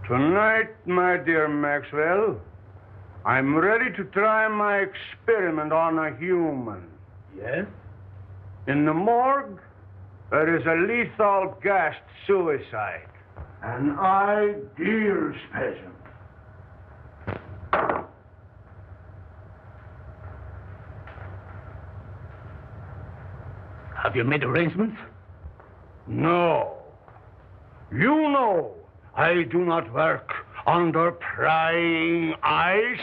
Tonight, my dear Maxwell, I'm ready to try my experiment on a human. Yes? In the morgue, there is a lethal gassed suicide. An ideal specimen. Have you made arrangements? No. You know I do not work under prying eyes.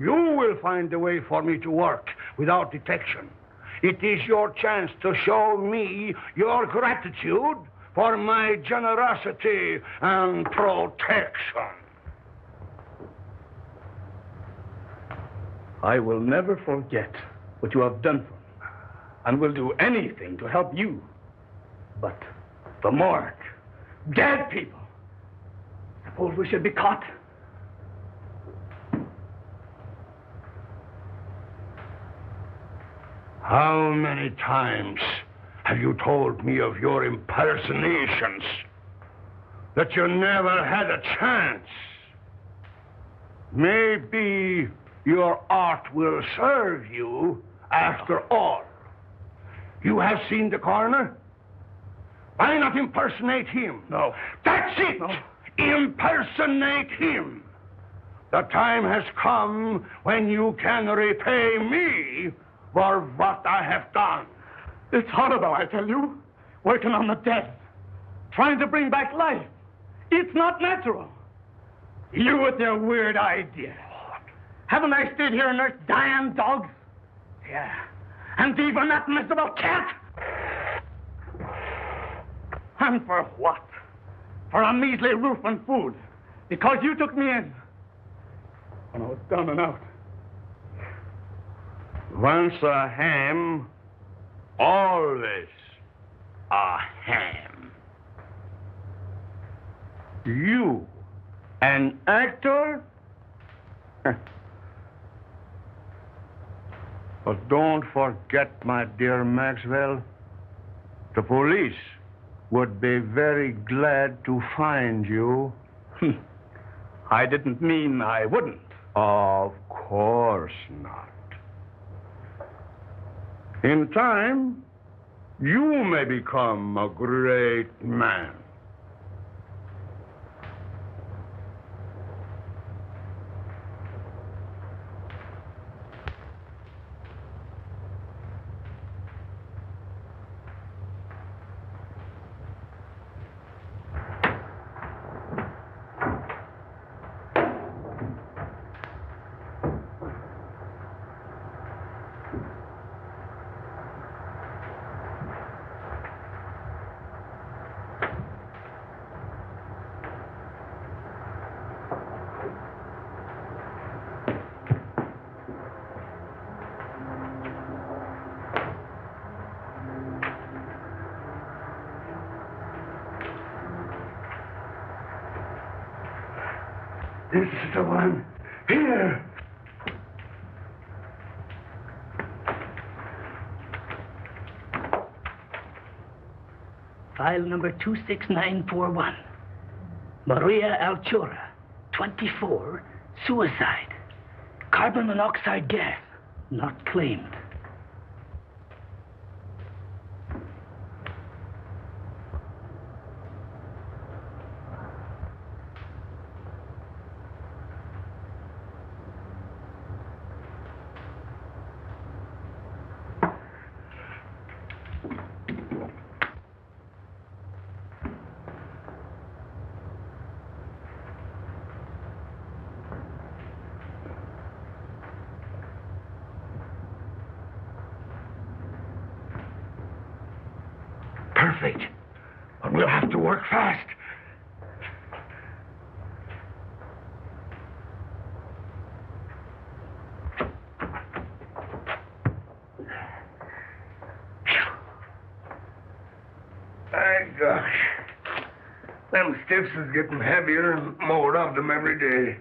You will find a way for me to work without detection. It is your chance to show me your gratitude for my generosity and protection. I will never forget what you have done for me, and will do anything to help you. But the morgue, dead people. Suppose we should be caught? How many times have you told me of your impersonations? That you never had a chance? Maybe your art will serve you after all. You have seen the coroner? Why not impersonate him? No. That's it! No. Impersonate him. The time has come when you can repay me for what I have done. It's horrible, I tell you. Working on the dead. Trying to bring back life. It's not natural. You with your weird ideas. Haven't I stayed here and nursed dying dogs? Yeah. And even that miserable cat? And for what? For a measly roof and food. Because you took me in. When I was down and out. Once a ham, always a ham. You, an actor? But don't forget, my dear Maxwell, the police would be very glad to find you. I didn't mean I wouldn't. Of course not. In time, you may become a great man. This is the one. Here. File number 26941. Maria Altura, 24, suicide. Carbon monoxide gas, not claimed. Perfect. But we'll have to work fast. My gosh. Them stiffs is getting heavier and more of them every day.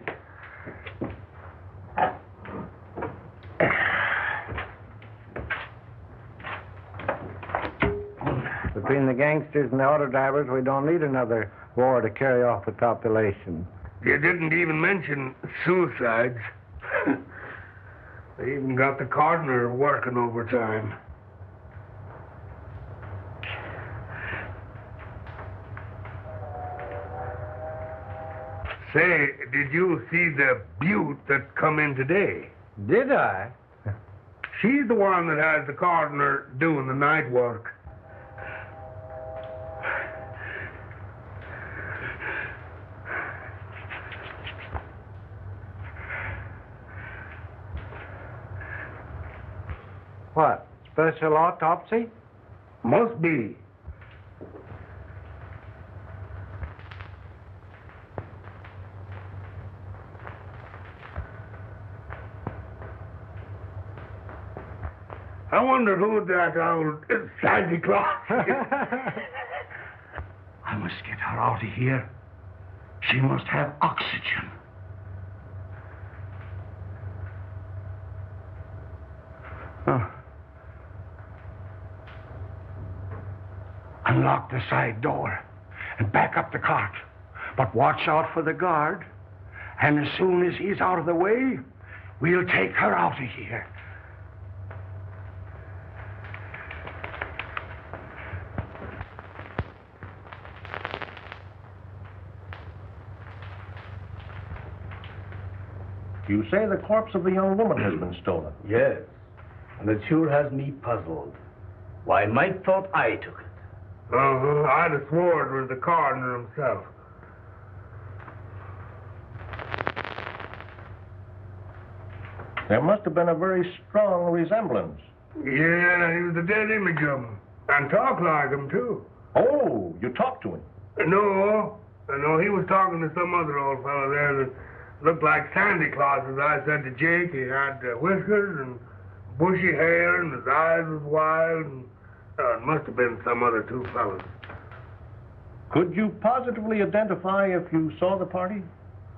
The Between the gangsters and the auto drivers, we don't need another war to carry off the population. You didn't even mention suicides. They even got the coroner working overtime. Say, did you see the beaut that come in today? Did I? She's the one that has the coroner doing the night work. What? Special autopsy? Must be. I wonder who that old Santa Claus is. I must get her out of here. She must have oxygen. Unlock the side door and back up the cart. But watch out for the guard. And as soon as he's out of the way, we'll take her out of here. You say the corpse of a young woman has been stolen? Yes, and it sure has me puzzled. Why, Mike thought I took it. I'd have swore it was the coroner himself. There must have been a very strong resemblance. Yeah, he was a dead image of him. And talked like him, too. Oh, you talked to him? No, he was talking to some other old fellow there that looked like Santa Claus, as I said to Jake. He had whiskers and bushy hair, and his eyes was wild, and it must have been some other two fellows. Could you positively identify if you saw the party?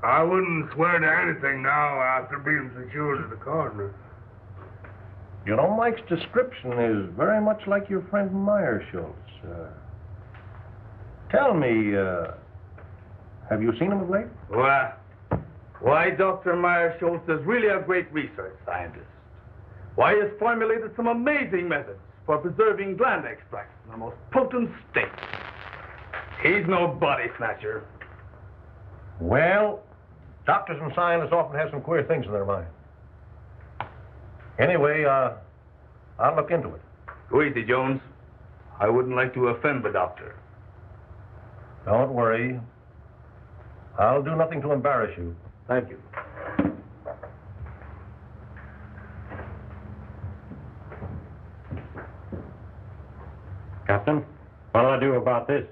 I wouldn't swear to anything now after being secured to the coroner. You know, Mike's description is very much like your friend Meyer Schultz. Tell me, have you seen him of late? Why, Dr. Meyer Schultz is really a great research scientist. Why, he has formulated some amazing methods for preserving gland extracts in the most potent state. He's no body snatcher. Well, doctors and scientists often have some queer things in their mind. Anyway, I'll look into it. Go easy, Jones. I wouldn't like to offend the doctor. Don't worry. I'll do nothing to embarrass you. Thank you. Captain, what'll I do about this?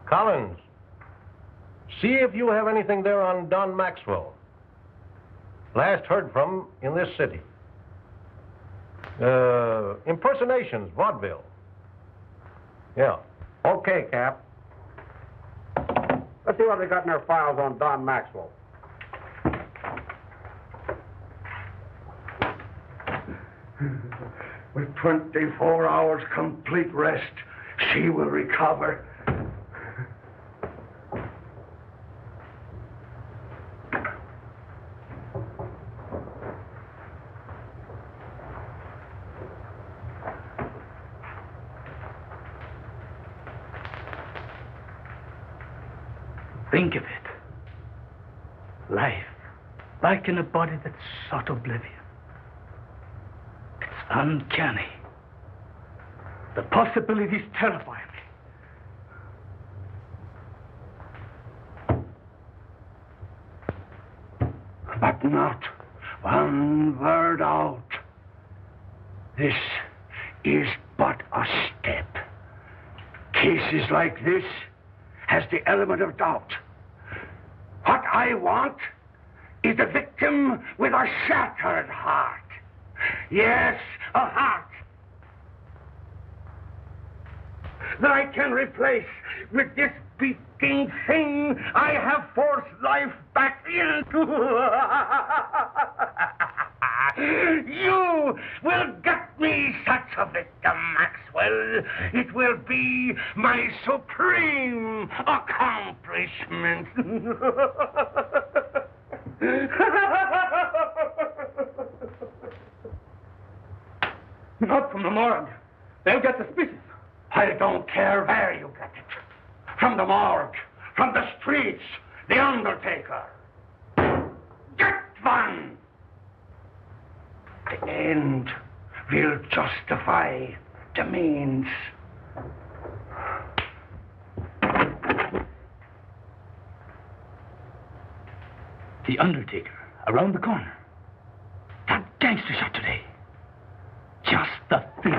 Collins, see if you have anything there on Don Maxwell. Last heard from in this city. Impersonations, vaudeville. Yeah. Okay, Cap. Let's see what they got in their files on Don Maxwell. With 24 hours complete rest, she will recover. Think of it. Life, back in a body that sought oblivion. It's uncanny. The possibilities terrify me. But not one word out. This is but a step. Cases like this has the element of doubt. What I want is a victim with a shattered heart. Yes, a heart that I can replace with this beating thing I have forced life back into. You will get me such a victim, Maxwell. It will be my supreme accomplishment. Not from the morgue. They'll get suspicious. I don't care where you get it. From the morgue, from the streets, the undertaker. Get one! The end will justify the means. The undertaker, around the corner. That gangster shot today. Just the thing.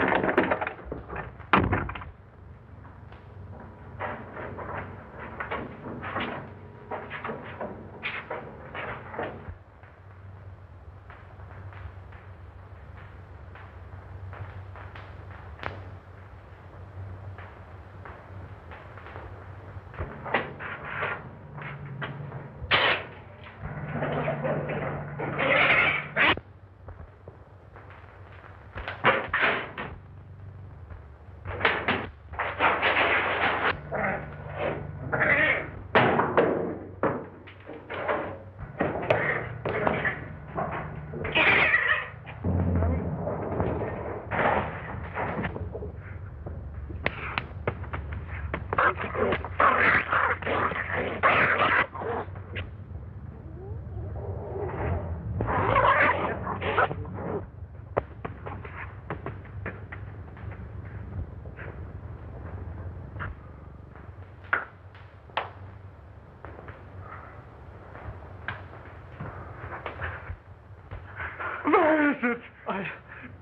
Where is it?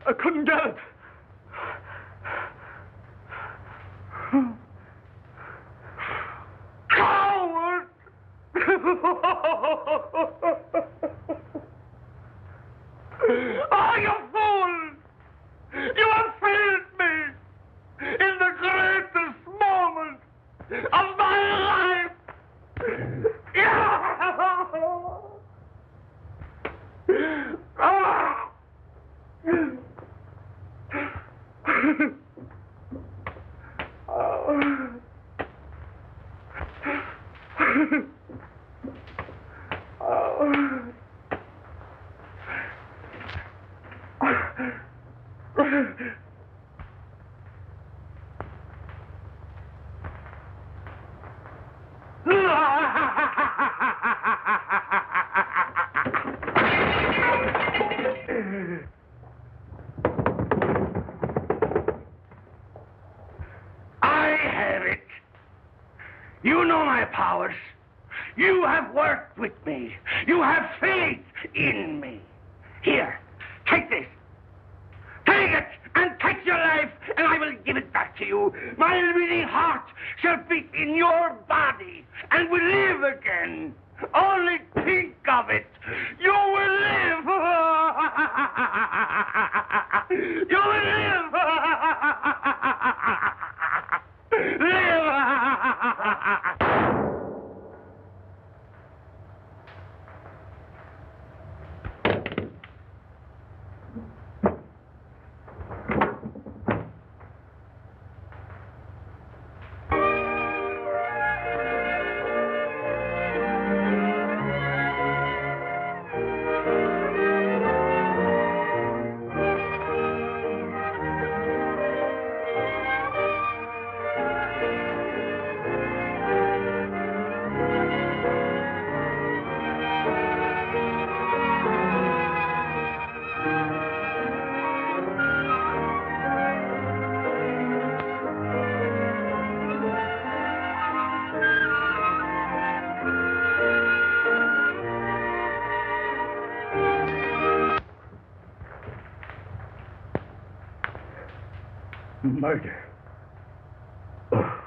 I couldn't get it. Coward! Oh, you fool! You have failed me in the greatest moment of my life! I have it. You know my powers. You have worked with me. You have faith in me. Here, take this. Take it and take your life, and I will give it back to you. My living heart shall beat in your body and will live again. Only think of it. You will live. You will live. Live. Murder. Oh.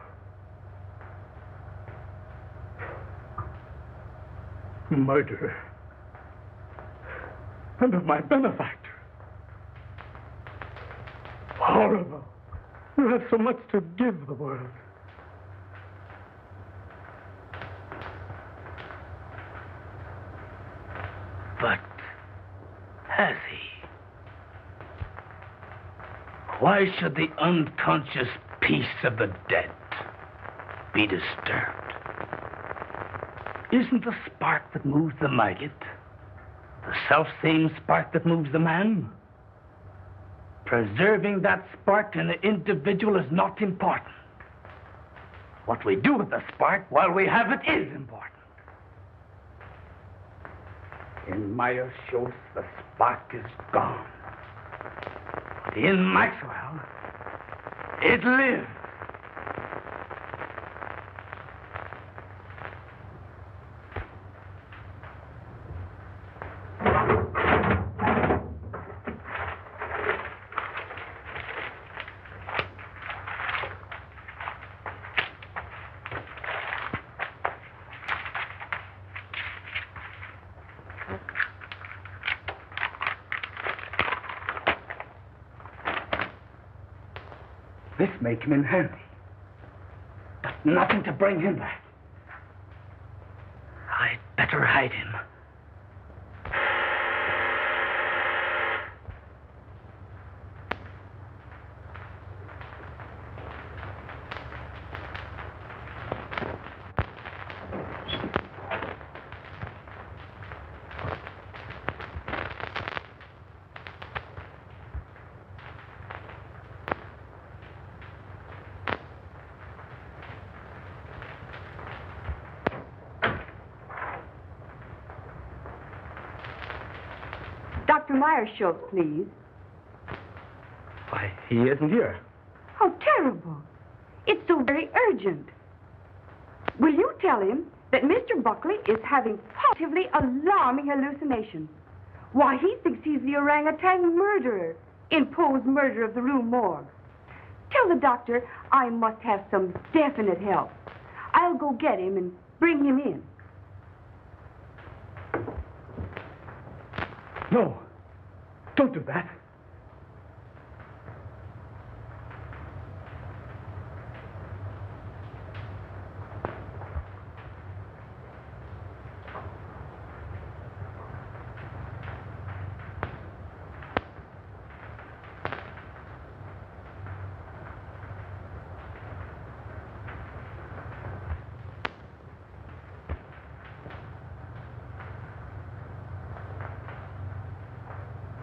Murder. And of my benefactor. Horrible. You have so much to give the world. But has he? Why should the unconscious peace of the dead be disturbed? Isn't the spark that moves the maggot the self-same spark that moves the man? Preserving that spark in the individual is not important. What we do with the spark while we have it is important. In Meyer Schultz, the spark is gone. But in Maxwell, it lives. This may come in handy, but nothing to bring him back. I'd better hide him. Dr. Meyer-Schultz, please. Why, he isn't here. How terrible. It's so very urgent. Will you tell him that Mr. Buckley is having positively alarming hallucinations? Why, he thinks he's the orangutan murderer in Poe's murder of the Rue Morgue. Tell the doctor I must have some definite help. I'll go get him and bring him in. No, don't do that.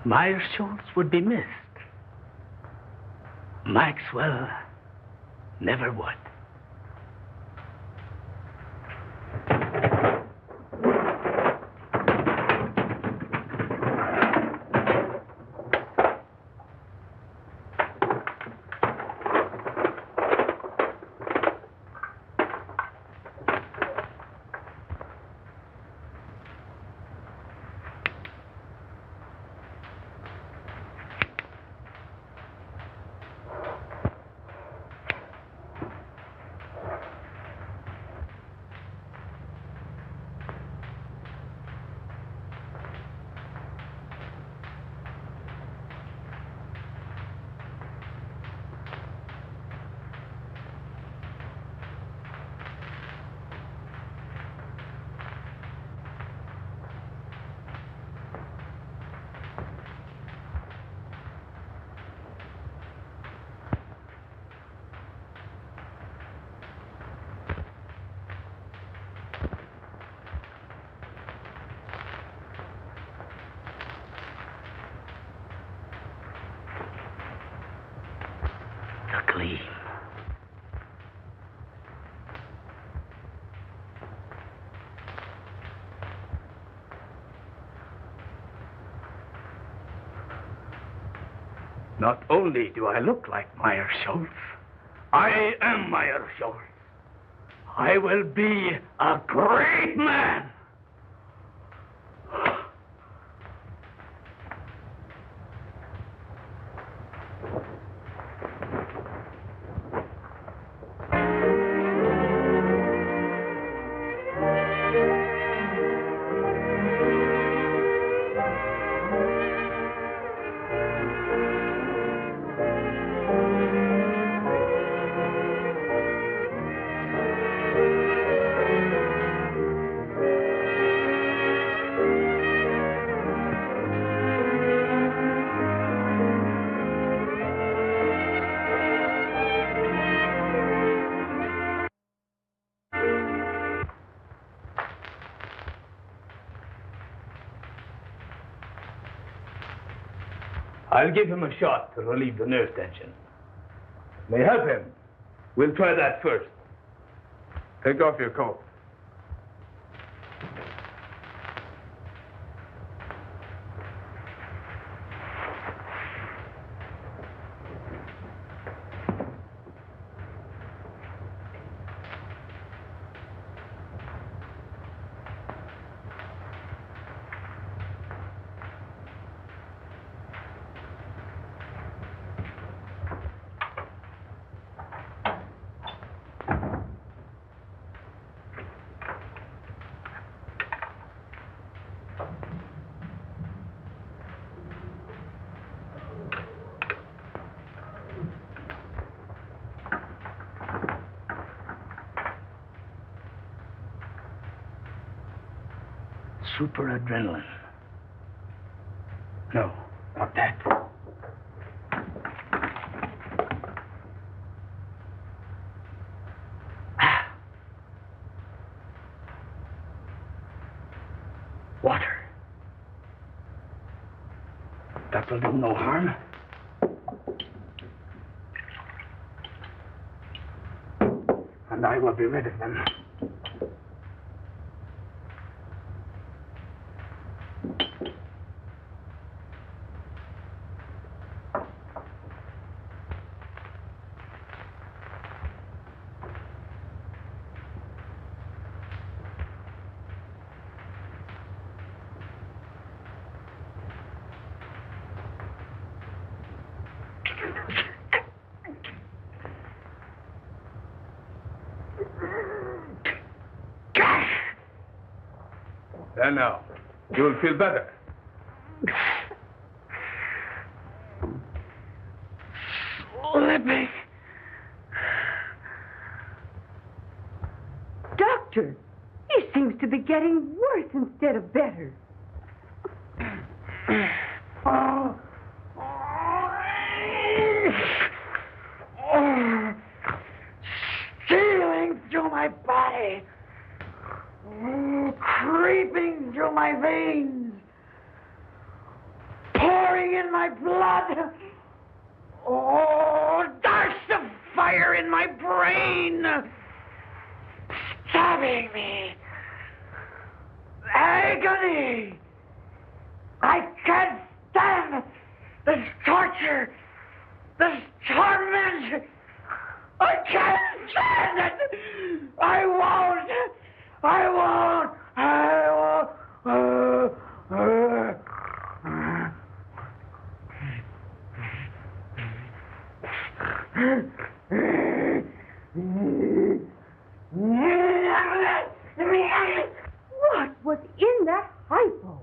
Meyer-Schultz would be missed. Maxwell never would. Gleam. Not only do I look like Meyer-Schultz, I am Meyer-Schultz. I will be a great man. I'll give him a shot to relieve the nerve tension. May help him. We'll try that first. Take off your coat. Super adrenaline. No, not that. Water. That will do no harm. And I will be rid of them. And now, you'll feel better. Slipping. Doctor, he seems to be getting worse instead of better. Stealing through my body. Creeping through my veins. Pouring in my blood. Oh, darts of fire in my brain. Stabbing me. Agony. I can't stand this torture. This torment. I can't stand it. I won't. I won't. I won't. What was in that hypo?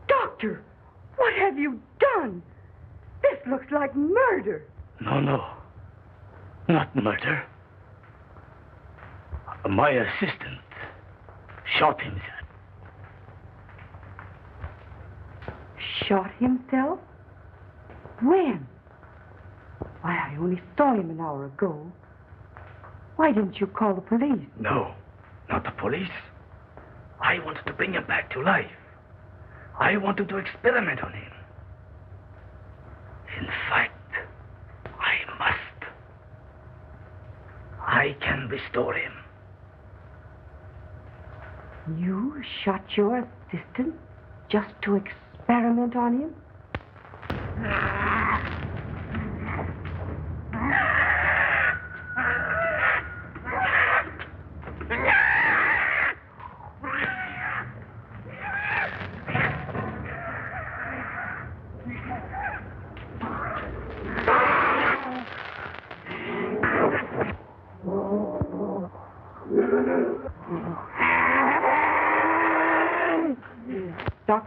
Doctor, what have you done? This looks like murder. No. Not murder. My assistant shot himself. Shot himself? When? Why, I only saw him an hour ago. Why didn't you call the police? No, not the police. I wanted to bring him back to life. I wanted to experiment on him. In fact, I must. I can restore him. You shot your assistant just to experiment on him?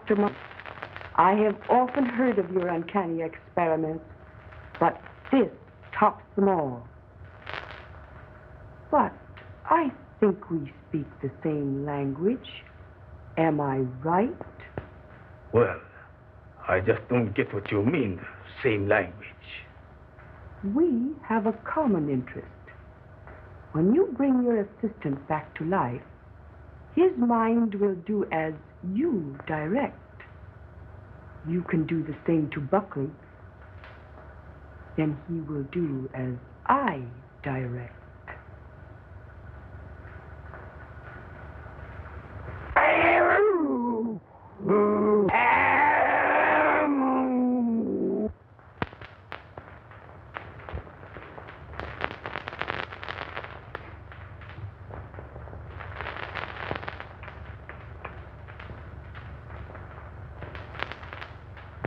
Dr. Monk, I have often heard of your uncanny experiments, but this tops them all. But I think we speak the same language. Am I right? Well, I just don't get what you mean, same language. We have a common interest. When you bring your assistant back to life, his mind will do as you direct. You can do the same to Buckley. Then he will do as I direct.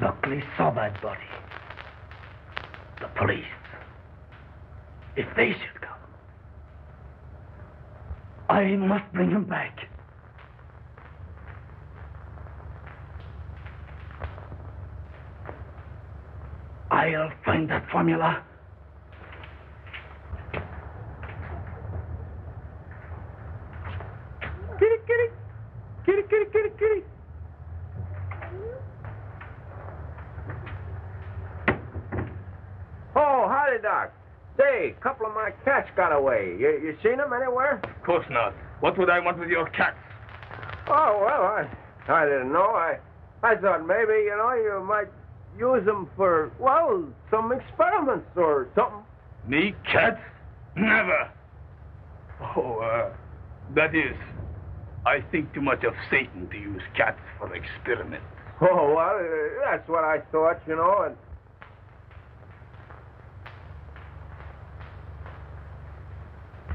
Buckley saw that body. The police. If they should come, I must bring him back. I'll find that formula. Kitty, kitty. Kitty, kitty, kitty, kitty. Oh, howdy, Doc. Say, a couple of my cats got away. You seen them anywhere? Of course not. What would I want with your cats? Oh, well, I didn't know. I thought maybe, you might use them for, well, some experiments or something. Me, cats? Never. Oh, that is, I think too much of Satan to use cats for experiments. Oh, well, that's what I thought, and...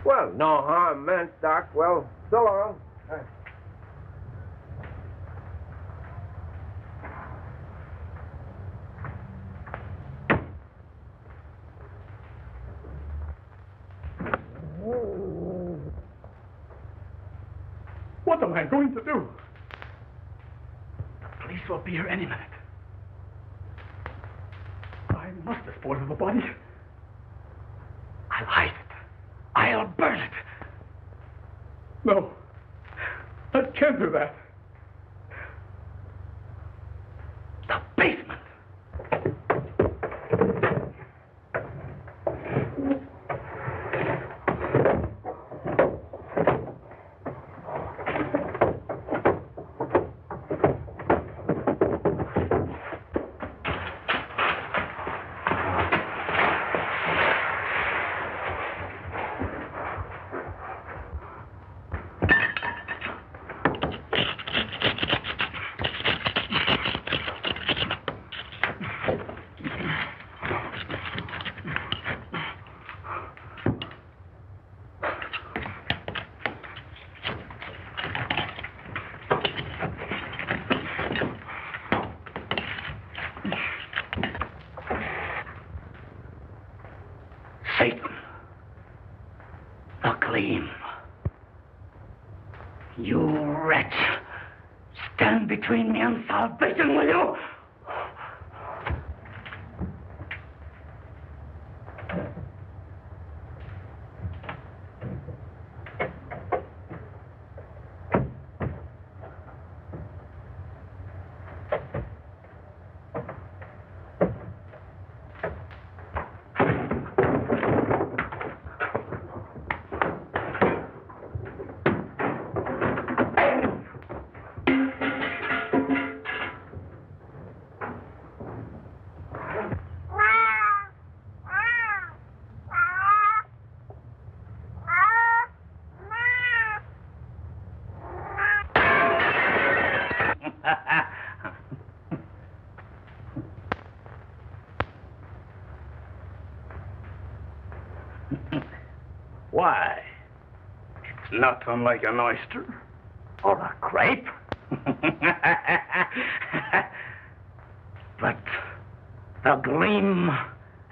Well, no harm meant, Doc. Well, so long. What am I going to do? The police will be here any minute. I must dispose of the body. I'll hide it. I'll burn it. No, I can't do that. The basement. Satan, the gleam. You wretch, stand between me and salvation, will you? Why? It's not unlike an oyster or a grape. But the gleam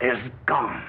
is gone.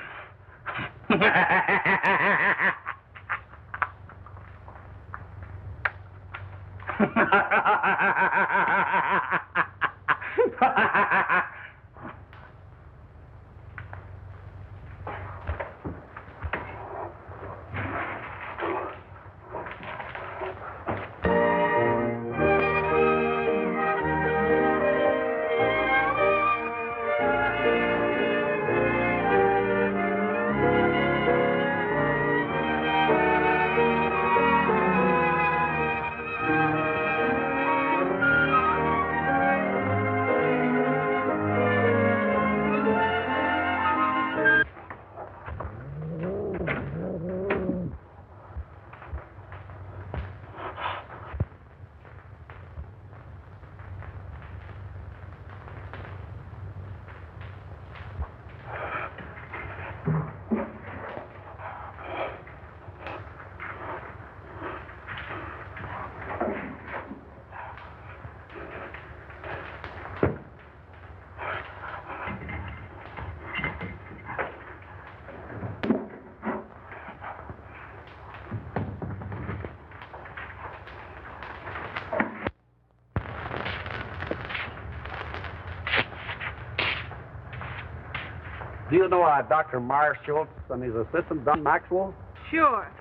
Do you know Dr. Marshall and his assistant, Don Maxwell? Sure.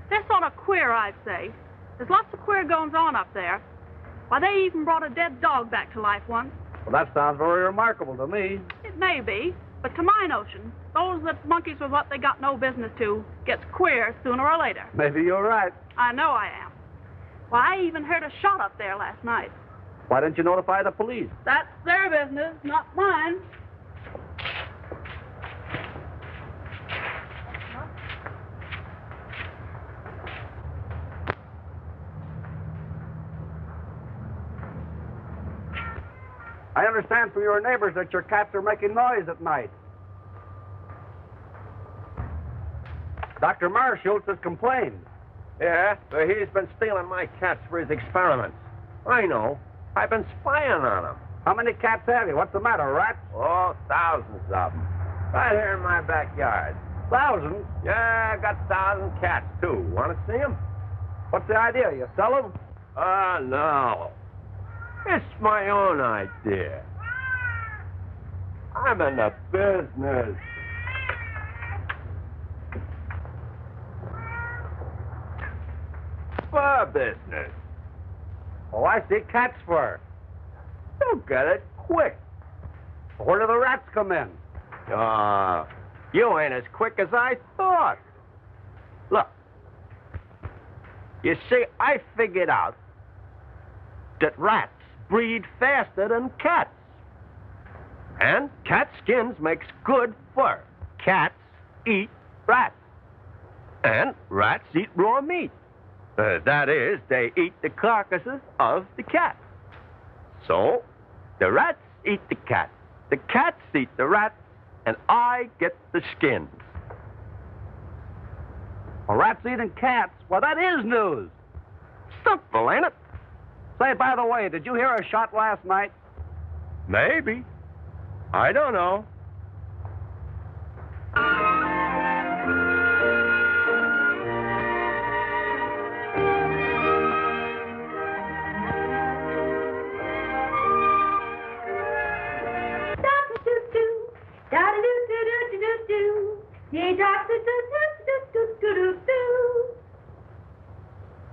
They're sort of queer, I'd say. There's lots of queer goings-on up there. Why, they even brought a dead dog back to life once. Well, that sounds very remarkable to me. It may be, but to my notion, those that monkeys with what they got no business to gets queer sooner or later. Maybe you're right. I know I am. Why, I even heard a shot up there last night. Why didn't you notify the police? That's their business, not mine. I understand from your neighbors that your cats are making noise at night. Dr. Marshall has complained. Yeah, but he's been stealing my cats for his experiments. I know. I've been spying on him. How many cats have you? What's the matter, rats? Oh, thousands of them. Right here in my backyard. Thousands? Yeah, I got 1,000 cats, too. Want to see them? What's the idea? You sell them? No. It's my own idea. I'm in the business. Fur business. Oh, I see. Cat's fur. You get it quick. Where do the rats come in? You ain't as quick as I thought. Look. You see, I figured out that rats breed faster than cats. And cat skins makes good fur. Cats eat rats. And rats eat raw meat. That is, they eat the carcasses of the cats. So, the rats eat the cats. The cats eat the rats, and I get the skins. Well, rats eating cats? Well, that is news. Simple, ain't it? Say, by the way, did you hear a shot last night? Maybe. I don't know.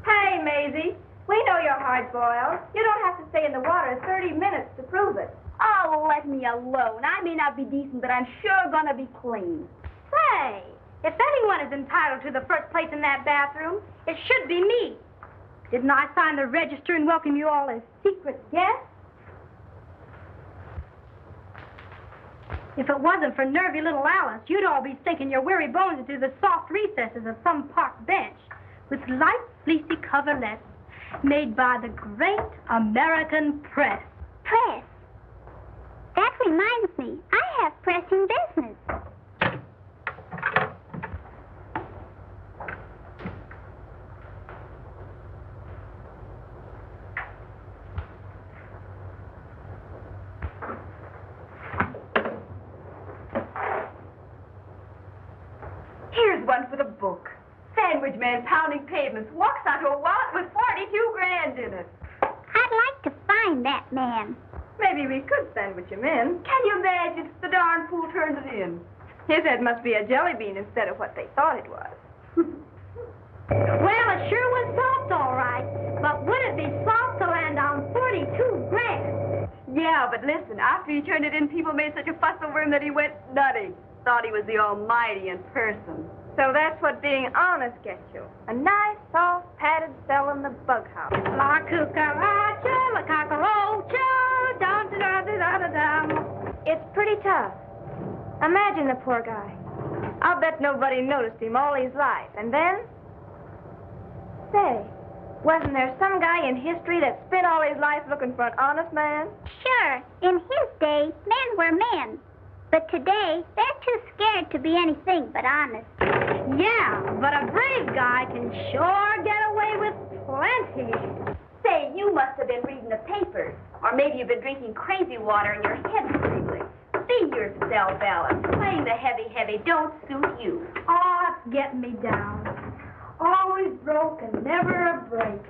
Hey, Maisie, we know you're hard-boiled. You don't have to stay in the water 30 minutes to prove it. Oh, let me alone. I may not be decent, but I'm sure gonna be clean. Say, if anyone is entitled to the first place in that bathroom, it should be me. Didn't I sign the register and welcome you all as secret guests? If it wasn't for nervy little Alice, you'd all be sinking your weary bones into the soft recesses of some park bench with light, fleecy coverlets made by the great American press. Press? That reminds me, I have pressing business. Here's one for the book. Sandwich man pounding pavements walks onto a wallet with 42 grand in it. I'd like to find that man. Maybe we could sandwich him in. Can you imagine? The darn fool turned it in. His head must be a jelly bean instead of what they thought it was. Well, it sure was soft, all right. But would it be soft to land on 42 grand? Yeah, but listen, after he turned it in, people made such a fuss over him that he went nutty. Thought he was the Almighty in person. So that's what being honest gets you. A nice, soft, padded cell in the bug house. La cucaracha, la cockroacha, down to da da da da. It's pretty tough. Imagine the poor guy. I'll bet nobody noticed him all his life. And then? Say, wasn't there some guy in history that spent all his life looking for an honest man? Sure, in his day, men were men. But today, they're too scared to be anything but honest. Yeah, but a brave guy can sure get away with plenty. Say, you must have been reading the papers. Or maybe you've been drinking crazy water and your head's wiggling. Be yourself, Alice. Playing the heavy don't suit you. Oh, it's getting me down. Always broke and never a break.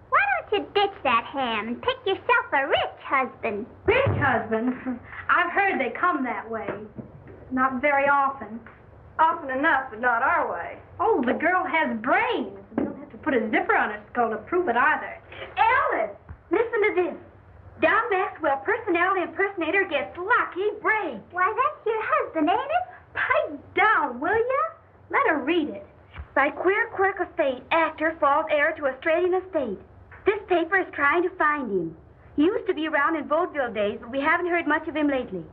Why don't you ditch that ham and pick yourself a rich husband? Rich husband? I've heard they come that way. Not very often. Often enough, but not our way. Oh, the girl has brains. You don't have to put a zipper on her skull to prove it either. Alice, listen to this. Don Maxwell, personality impersonator, gets lucky break. Why, that's your husband, ain't it? Pipe down, will ya? Let her read it. By queer quirk of fate, actor falls heir to Australian estate. This paper is trying to find him. He used to be around in vaudeville days, but we haven't heard much of him lately.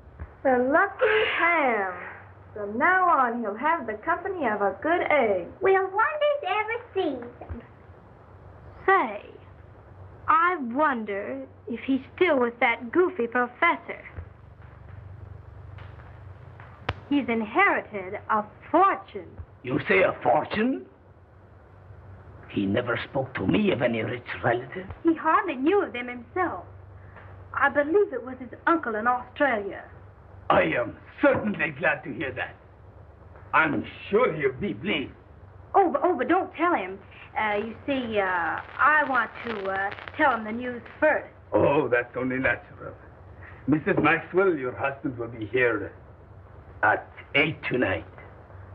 The lucky ham. From now on, he'll have the company of a good egg. Will wonders ever cease? Say, I wonder if he's still with that goofy professor. He's inherited a fortune. You say a fortune? He never spoke to me of any rich relative. He hardly knew of them himself. I believe it was his uncle in Australia. I am certainly glad to hear that. I'm sure he'll be pleased. But don't tell him. You see, I want to tell him the news first. Oh, that's only natural. Mrs. Maxwell, your husband will be here at 8 tonight.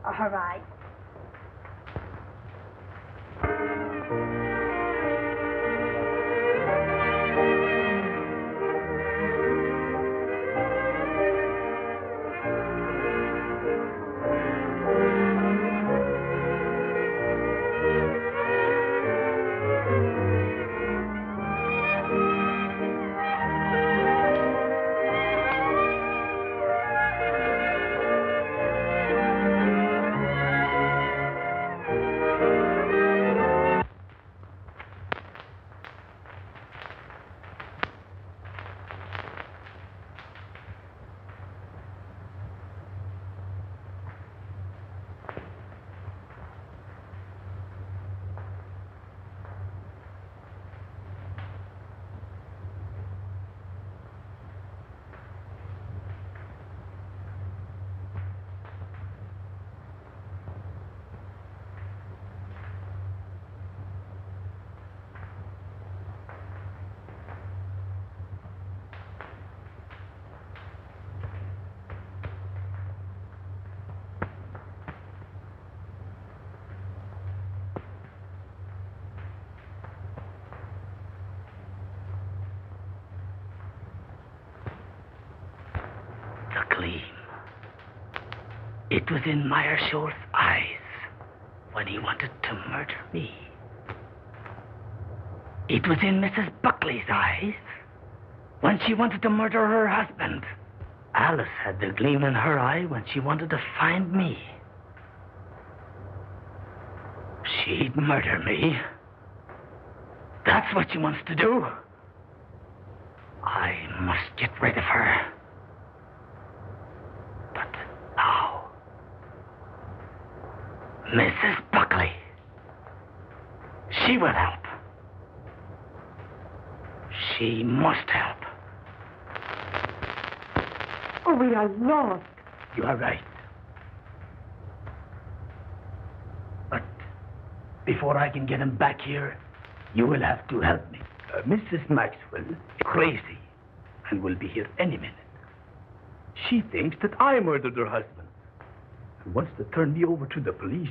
All right. It was in Meyershaw's eyes when he wanted to murder me. It was in Mrs. Buckley's eyes when she wanted to murder her husband. Alice had the gleam in her eye when she wanted to find me. She'd murder me. That's what she wants to do. I must get rid of her. But how? Mrs. Buckley. She will help. She must help. Oh, we are lost. You are right. But before I can get him back here, you will have to help me. Mrs. Maxwell is crazy and will be here any minute. She thinks that I murdered her husband and wants to turn me over to the police.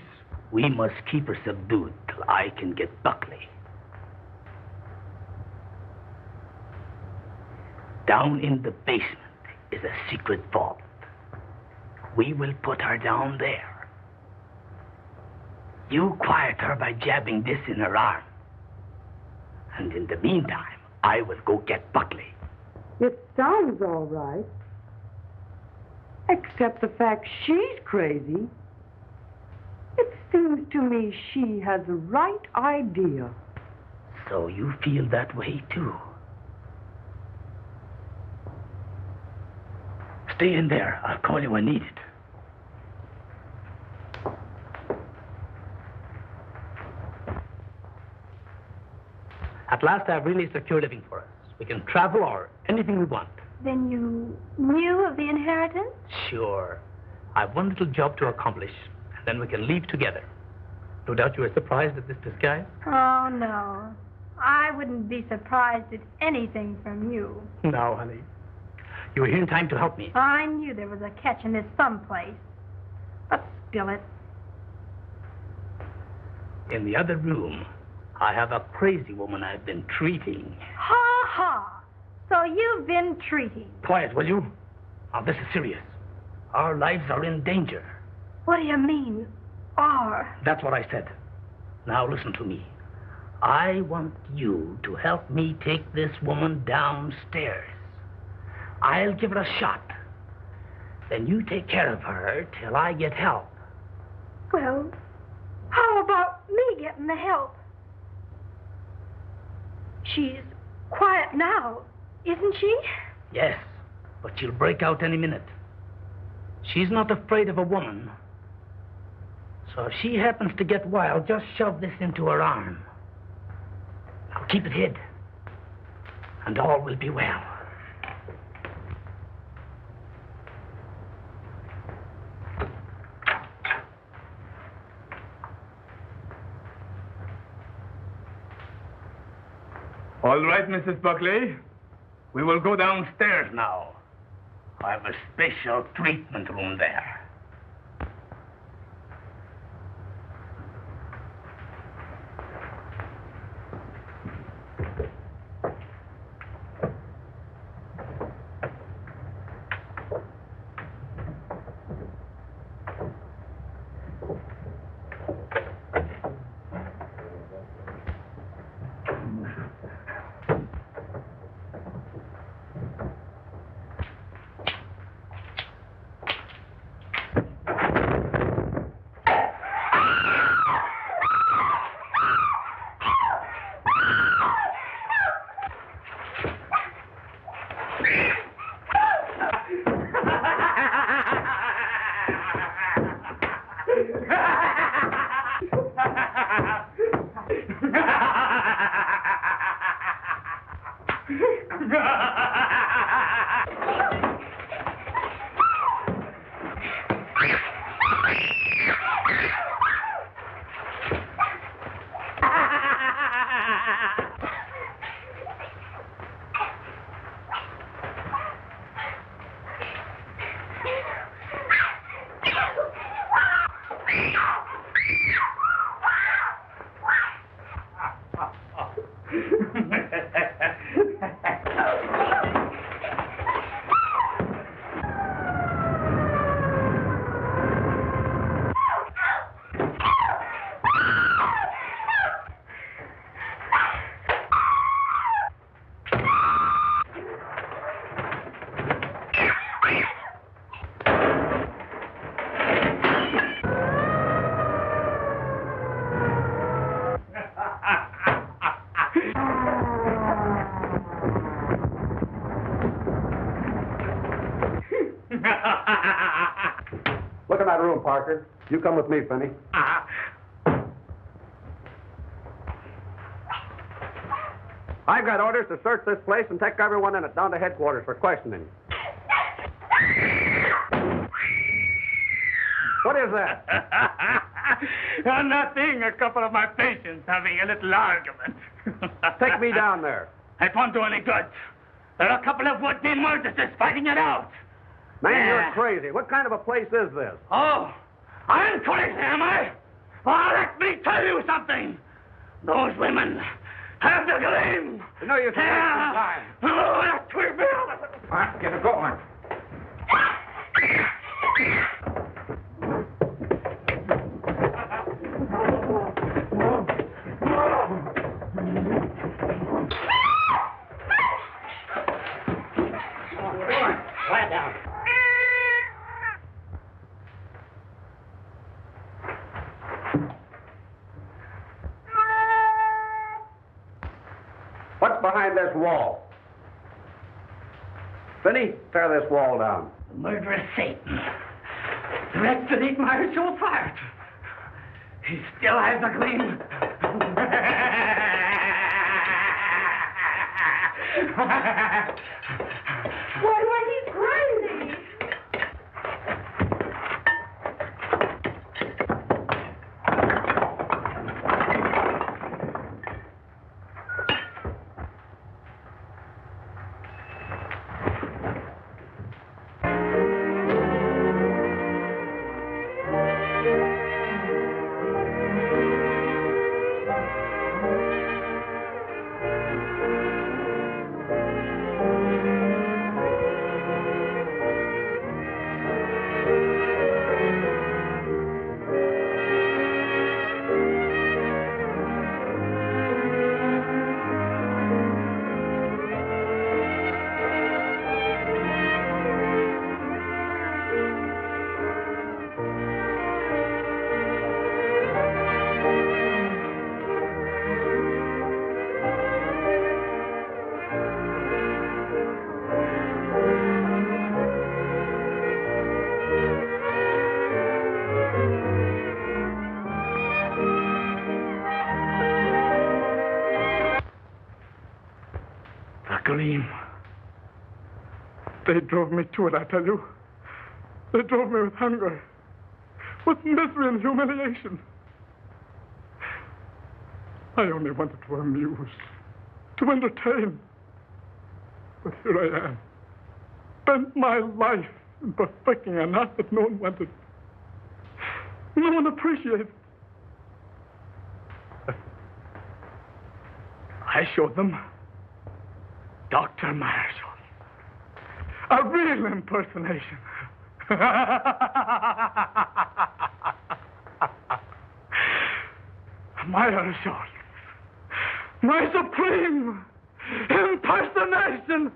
We must keep her subdued till I can get Buckley. Down in the basement is a secret vault. We will put her down there. You quiet her by jabbing this in her arm. And in the meantime, I will go get Buckley. It sounds all right. Except the fact she's crazy. It seems to me she has the right idea. So you feel that way, too? Stay in there. I'll call you when needed. At last, I've really secured living for us. We can travel or anything we want. Then you knew of the inheritance? Sure. I've one little job to accomplish, and then we can leave together. No doubt you were surprised at this disguise? Oh, no. I wouldn't be surprised at anything from you. No, honey. You were here in time to help me. I knew there was a catch in this someplace. But spill it. In the other room, I have a crazy woman I've been treating. Ha ha! So you've been treating. Quiet, will you? Now, this is serious. Our lives are in danger. What do you mean, are? That's what I said. Now, listen to me. I want you to help me take this woman downstairs. I'll give her a shot. Then you take care of her till I get help. Well, how about me getting the help? She's quiet now, isn't she? Yes, but she'll break out any minute. She's not afraid of a woman. So if she happens to get wild, just shove this into her arm. Now keep it hid, and all will be well. All right, Mrs. Buckley. We will go downstairs now. I have a special treatment room there. Look in that room, Parker. You come with me, Finney. I've got orders to search this place and take everyone in it down to headquarters for questioning. What is that? Nothing. A couple of my patients having a little argument. Take me down there. It won't do any good. There are a couple of would-be murderers fighting it out. Man, you're crazy. What kind of a place is this? Oh, I'm crazy, am I? Well, let me tell you something. Those women have the gleam. No use in wasting time. Oh, that will be all. All right, get it going. Quiet down. What's behind this wall? Finney, tear this wall down. The murderous Satan. The wretch that ate my soul fired. He still has a gleam. Why, he's crazy. Gleam. They drove me to it, I tell you. They drove me with hunger, with misery and humiliation. I only wanted to amuse, to entertain. But here I am, spent my life in perfecting an art that no one wanted. No one appreciated. I showed them Dr. Marshall. A real impersonation. Marshall. My supreme impersonation.